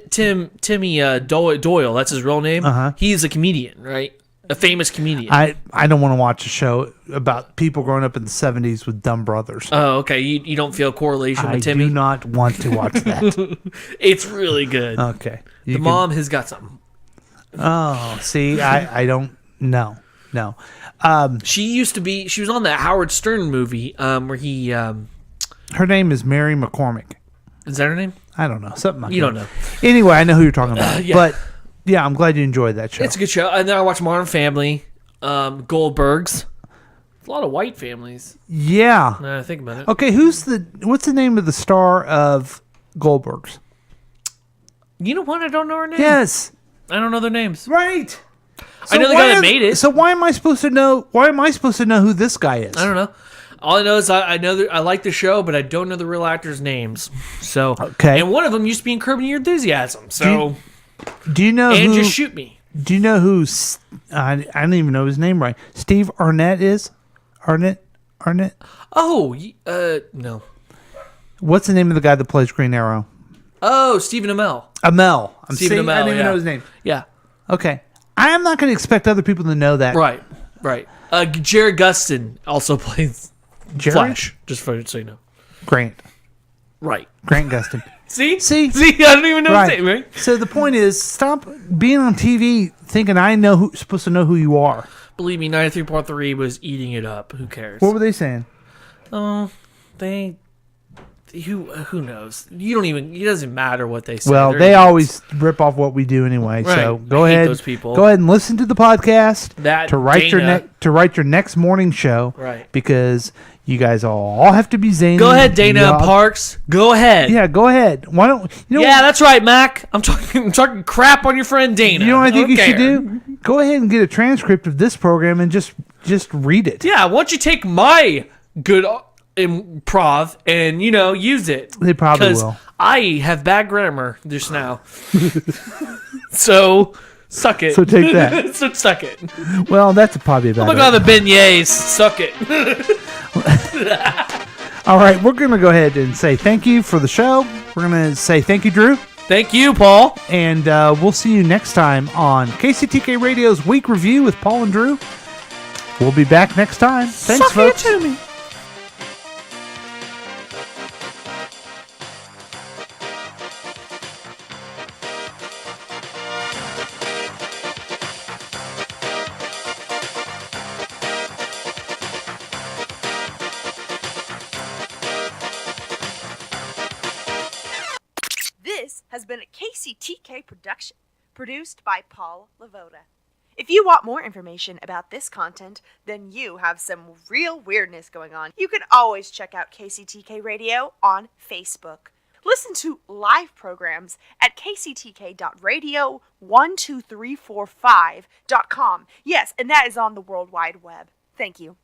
Doyle. That's his real name. He's a comedian, right? A famous comedian. I don't want to watch a show about people growing up in the 70s with dumb brothers. Oh, okay. You don't feel correlation with Timmy? I do not want to watch that. It's really good. Okay. The mom has got something. Oh, see, I don't know. No. She was on that Howard Stern movie where he. Her name is Mary McCormick. Is that her name? I don't know. Something like You that. don't know. Anyway, I know who you're talking about. Yeah. But yeah, I'm glad you enjoyed that show. It's a good show. And then I watch Modern Family, Goldbergs. A lot of white families. Yeah. Now that I think about it. Okay, what's the name of the star of Goldbergs? You know what? I don't know her name. Yes. I don't know their names. Right. I know the guy that made it. So why am I supposed to know? Why am I supposed to know who this guy is? I don't know. All I know is I know that I like the show, but I don't know the real actors' names. So okay, and one of them used to be in Curb Your Enthusiasm. So do you know? And who, Just Shoot Me. Do you know who? I don't even know his name right. Steve Arnett is. Arnett. Oh, no. What's the name of the guy that plays Green Arrow? Oh, Stephen Amell. Amell. Stephen Amell. I didn't even know his name. Yeah. Okay. I am not going to expect other people to know that. Right. Jared Gustin also plays Jared? Flash. Just so you know. Grant. Right. Grant Gustin. See, I don't even know his name. Right. So the point is, stop being on TV thinking supposed to know who you are. Believe me, 93.3 was eating it up. Who cares? What were they saying? Oh, who knows? It doesn't matter what they say. Well, They're they idiots. always rip off what we do anyway. Right. So go I hate ahead. those people. Go ahead and listen to the podcast to write Dana. your next morning show. Right. Because you guys all have to be zany. Go ahead, Dana Parks. Go ahead. Yeah, go ahead. Why don't Yeah, that's right, Mac. I'm talking crap on your friend Dana. You know what I think you should care. do? Go ahead and get a transcript of this program and just read it. Yeah, why don't you take my good improv and use it? They probably 'Cause will. I have bad grammar just now. So suck it. So take that. So suck it. Well, that's probably about Oh my it. god, the beignets. Suck it. All right, we're going to go ahead and say thank you for the show. We're going to say thank you, Drew. Thank you, Paul. And we'll see you next time on KCTK Radio's Week Review with Paul and Drew. We'll be back next time. Thanks, folks. To me. This has been a KCTK production, produced by Paul Lavoda. If you want more information about this content, then you have some real weirdness going on. You can always check out KCTK Radio on Facebook. Listen to live programs at kctk.radio12345.com. Yes, and that is on the World Wide Web. Thank you.